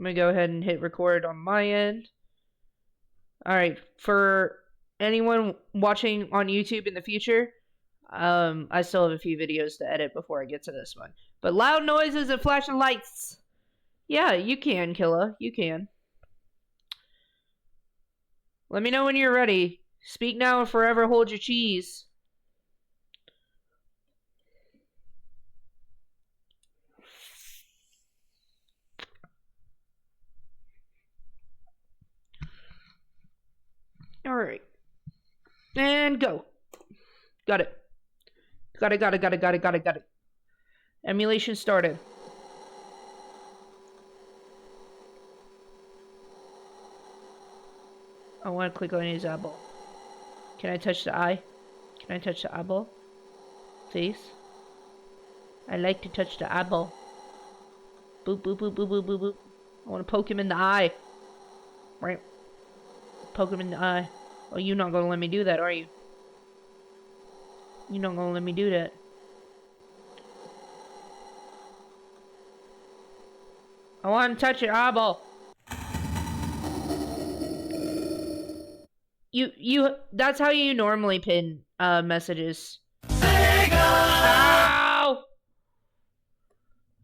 I'm gonna go ahead and hit record on my end. Alright, for anyone watching on YouTube in the future, I still have a few videos to edit before I get to this one. But loud noises and flashing lights. Yeah, you can, Killa. You can. Let me know when you're ready. Speak now and forever hold your cheese. Alright. And go. Got it. Got it. Emulation started. I want to click on his eyeball. Can I touch the eye? Can I touch the eyeball? Please? I like to touch the eyeball. Boop, boop, boop, boop, boop, boop, boop. I want to poke him in the eye. Right. Poke him in the eye. Oh, you're not going to let me do that, are you? You're not going to let me do that. I want to touch your eyeball. That's how you normally pin messages. Sega! Ow!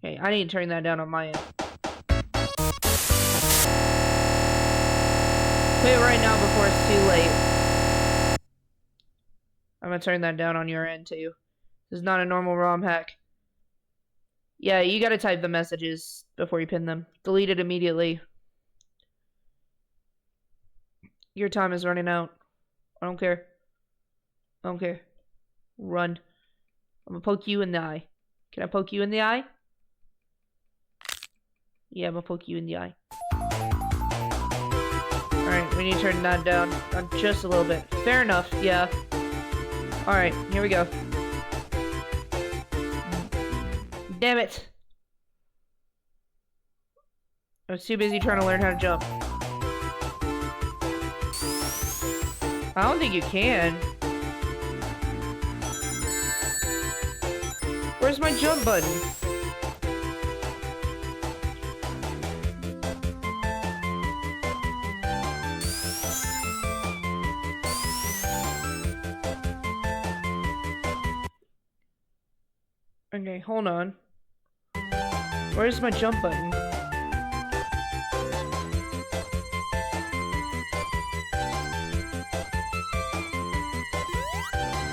Okay, I need to turn that down on my end. Play it right now before it's too late. I'm gonna turn that down on your end too. This is not a normal ROM hack. Yeah, you gotta type the messages before you pin them. Delete it immediately. Your time is running out. I don't care. I don't care. Run. I'm gonna poke you in the eye. Can I poke you in the eye? Yeah, I'm gonna poke you in the eye. Alright, we need to turn that down just a little bit. Fair enough, yeah. Alright, here we go. Damn it! I was too busy trying to learn how to jump. I don't think you can. Where's my jump button? Okay, hold on. Where's my jump button?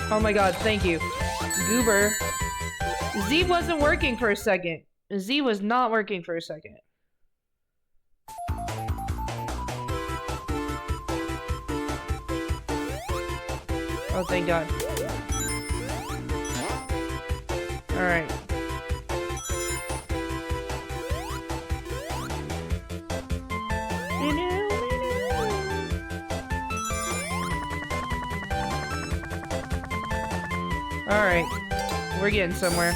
Oh my god, thank you. Goober. Z wasn't working for a second. Z was not working for a second. Oh, thank god. Alright. Alright. We're getting somewhere.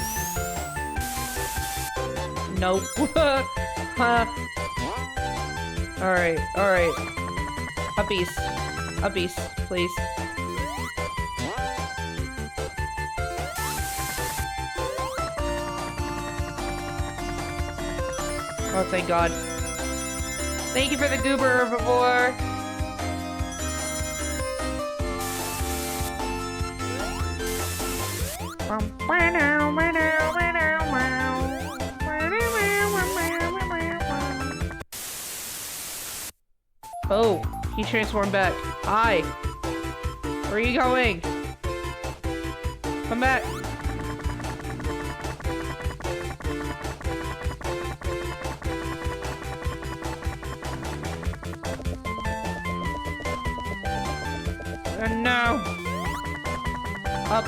Nope. Alright, alright. Uppies. Uppies, please. Oh, thank God. Thank you for the goober herbivore. Oh, he transformed back. Hi. Where are you going? Come back. No. Up.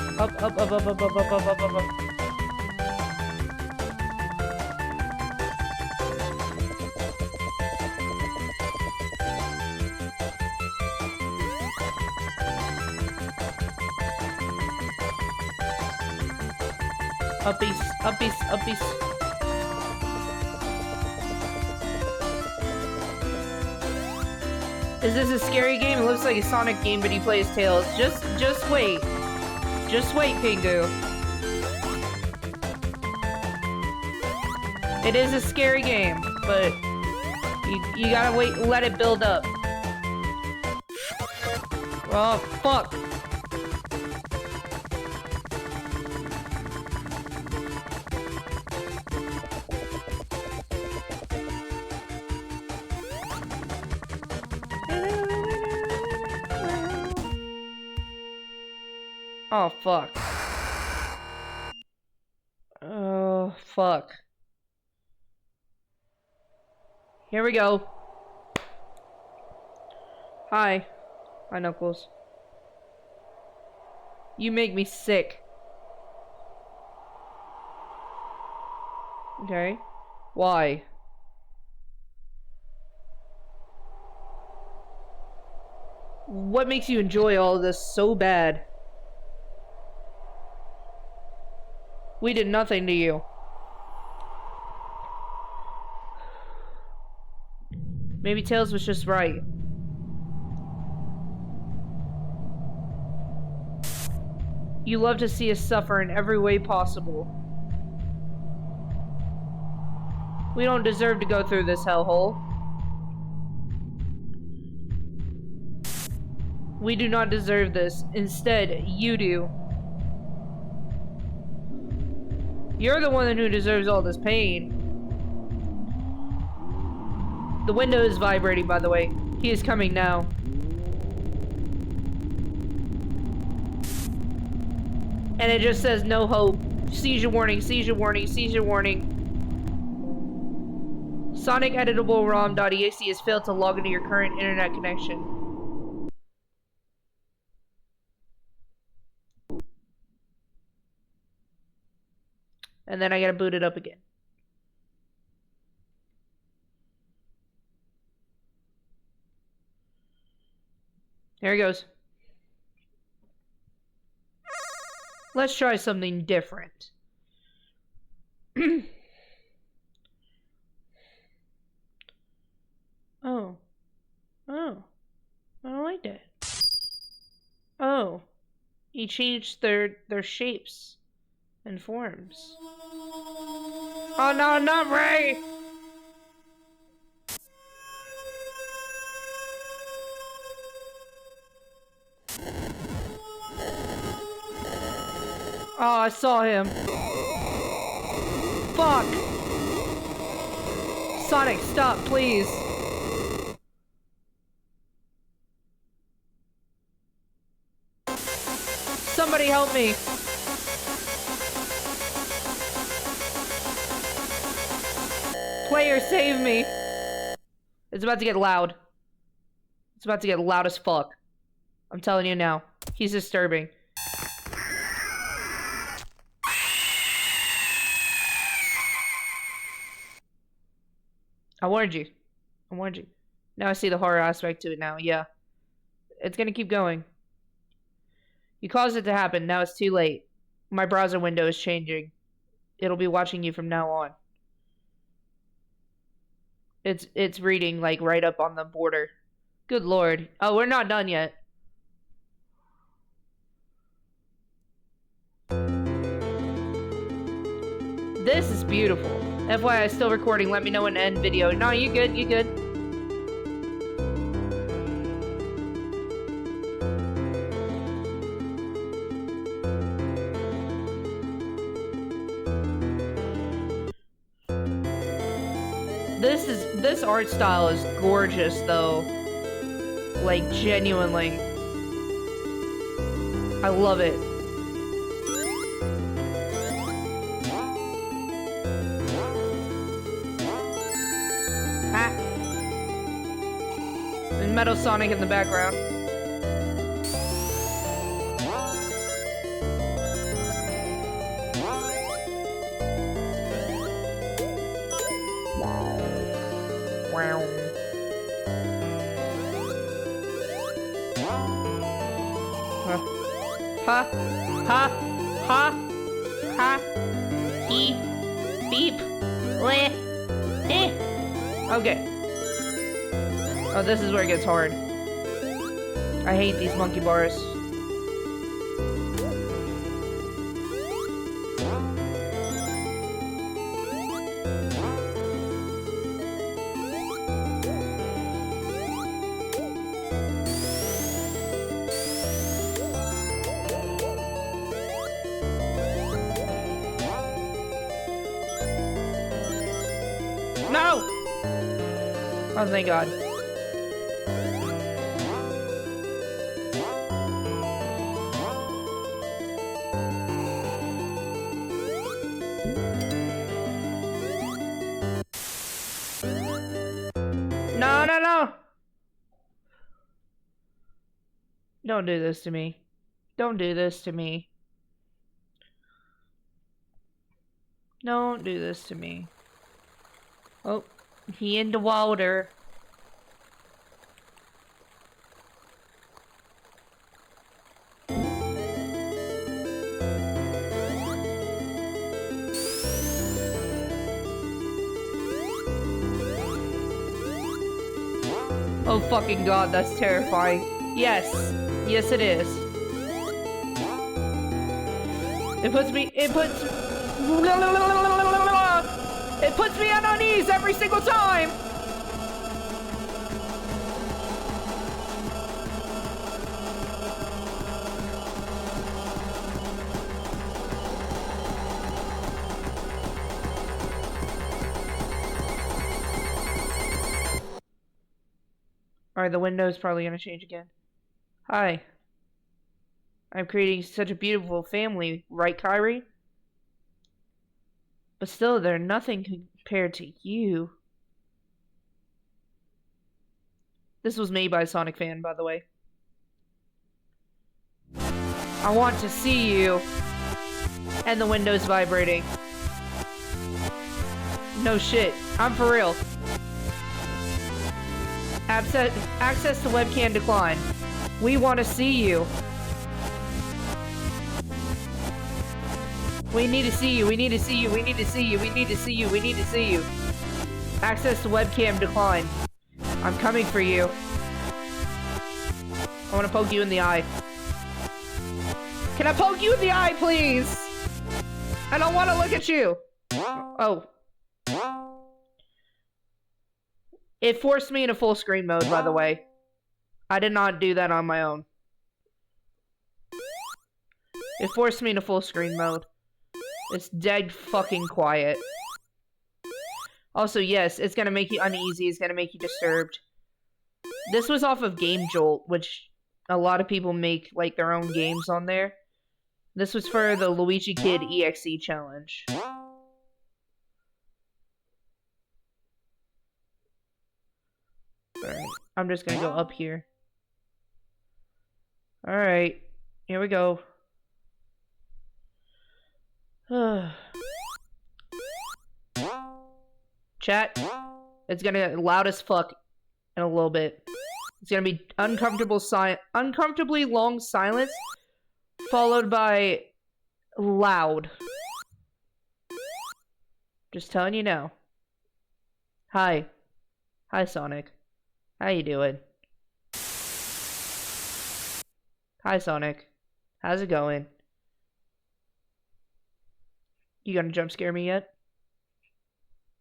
Uppies. Is this a scary game? It looks like a Sonic game, but he plays Tails. Just wait. Just wait, Pingu. It is a scary game, but You gotta wait, let it build up. Oh, fuck. Oh, fuck. Oh, fuck. Here we go. Hi. Hi, Knuckles. You make me sick. Okay. Why? What makes you enjoy all of this so bad? We did nothing to you. Maybe Tails was just right. You love to see us suffer in every way possible. We don't deserve to go through this hellhole. We do not deserve this. Instead, you do. You're the one who deserves all this pain. The window is vibrating, by the way. He is coming now. And it just says no hope. Seizure warning, seizure warning, seizure warning. Sonic editable ROM.exe has failed to log into your current internet connection. And then I gotta boot it up again. Here he goes. Let's try something different. Oh. Oh. I don't like that. Oh. He changed their shapes and forms. Oh no, not Ray! Oh, I saw him. Fuck! Sonic, stop, please. Somebody help me. Player, save me. It's about to get loud. It's about to get loud as fuck. I'm telling you now. He's disturbing. I warned you. I warned you. Now I see the horror aspect to it now. Yeah. It's gonna keep going. You caused it to happen. Now it's too late. My browser window is changing. It'll be watching you from now on. It's reading like right up on the border. Good lord. Oh, we're not done yet. This is beautiful. FYI, still recording. Let me know when to end video. No, you good, you good. This art style is gorgeous though. Like genuinely. I love it. And Metal Sonic in the background. Wow. Ha. Ha. Ha. Ha. He. Beep. Bleh. Eh. Okay. Oh, this is where it gets hard. I hate these monkey bars. Oh, thank God. No, no, no! Don't do this to me. Don't do this to me. Don't do this to me. Oh, he in the water. Oh fucking God, that's terrifying. Yes. Yes, it is. It puts me on our knees every single time! Alright, the window's probably gonna change again. Hi. I'm creating such a beautiful family, right, Kyrie? But still, they're nothing compared to you. This was made by a Sonic fan, by the way. I want to see you. And the window's vibrating. No shit. I'm for real. Access to webcam decline. We want to see you. We need to see you. We need to see you. We need to see you. We need to see you. We need to see you. Access to webcam decline. I'm coming for you. I want to poke you in the eye. Can I poke you in the eye, please? I don't want to look at you. Oh. It forced me into full screen mode, by the way. I did not do that on my own. It forced me into full screen mode. It's dead fucking quiet. Also, yes, it's gonna make you uneasy. It's gonna make you disturbed. This was off of Game Jolt, which a lot of people make, like, their own games on there. This was for the Luigi Kid EXE challenge. Alright, I'm just gonna go up here. Alright, here we go. Chat, it's gonna get loud as fuck in a little bit. It's gonna be uncomfortably long silence, followed by loud. Just telling you now. Hi. Hi, Sonic. How you doing? Hi, Sonic. How's it going? You gonna jump scare me yet?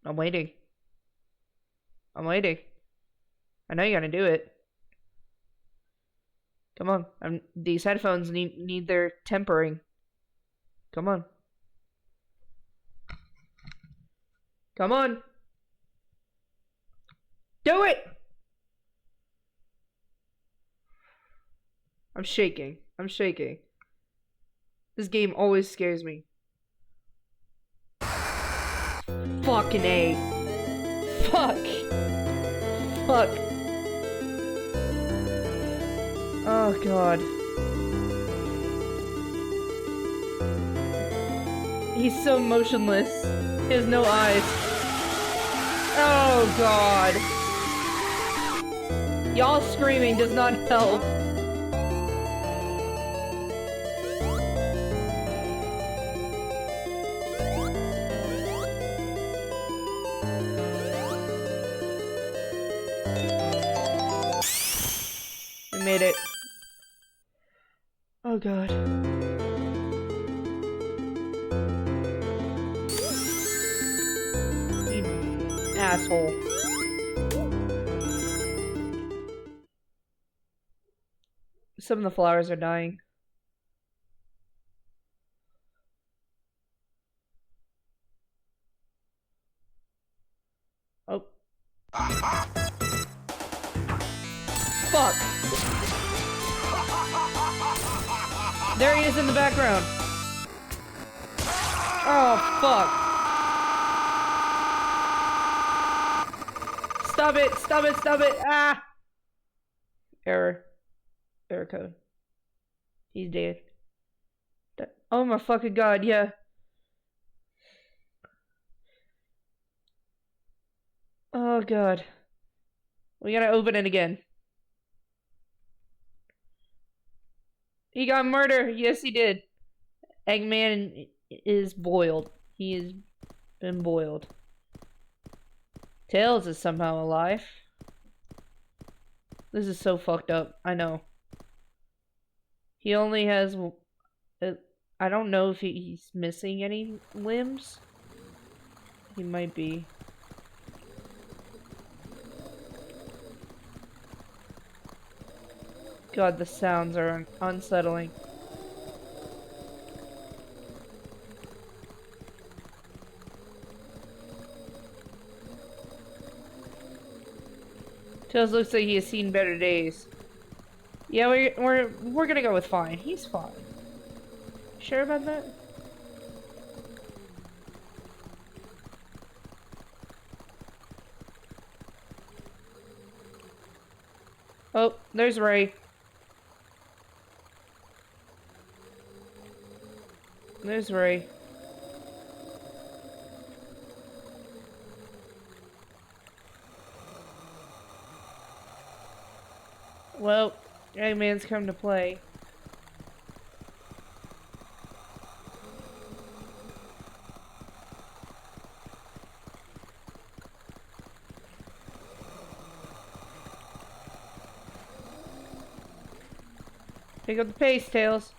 I'm waiting. I'm waiting. I know you're gonna do it. Come on. These headphones need their tempering. Come on. Come on. Do it! I'm shaking. I'm shaking. This game always scares me. Fucking A. Fuck. Fuck. Oh, God. He's so motionless. He has no eyes. Oh, God. Y'all screaming does not help. We made it. Oh, God. You asshole. Some of the flowers are dying. Oh, fuck! There he is in the background. Oh, fuck. Stop it, stop it, stop it. Ah! Error. Error code. He's dead. Oh my fucking god, yeah. Oh god. We gotta open it again. He got murdered. Yes, he did. Eggman is boiled. He has been boiled. Tails is somehow alive. This is so fucked up. I know. He only has... I don't know if he's missing any limbs. He might be. God, the sounds are unsettling. Tails looks like he has seen better days. Yeah, we're gonna go with fine. He's fine. Sure about that? Oh, there's Ray. There's Ray. Well, Eggman's come to play. Pick up the pace, Tails.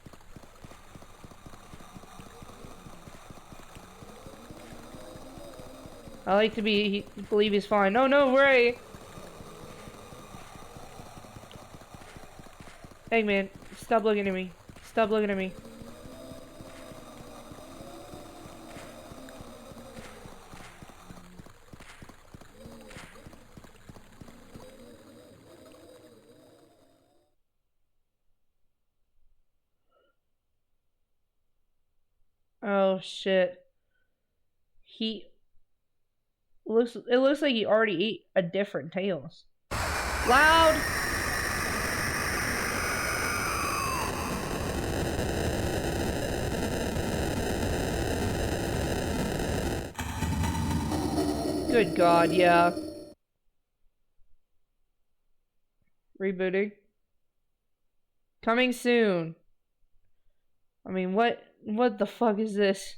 I like to believe he's fine. No, no, Ray! Eggman, stop looking at me. Stop looking at me. Oh shit. It looks like he already ate a different Tails. Loud! Good god, yeah. Rebooting. Coming soon. I mean, what the fuck is this?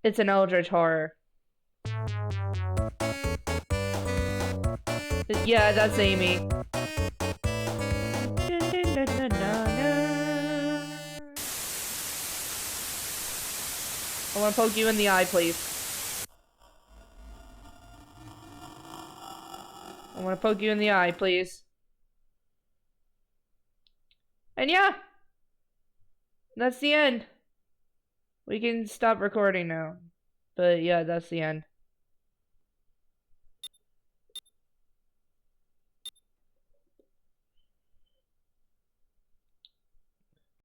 It's an Eldritch horror. Yeah, that's Amy. I want to poke you in the eye, please. I want to poke you in the eye, please. And yeah, that's the end. We can stop recording now. But yeah, that's the end.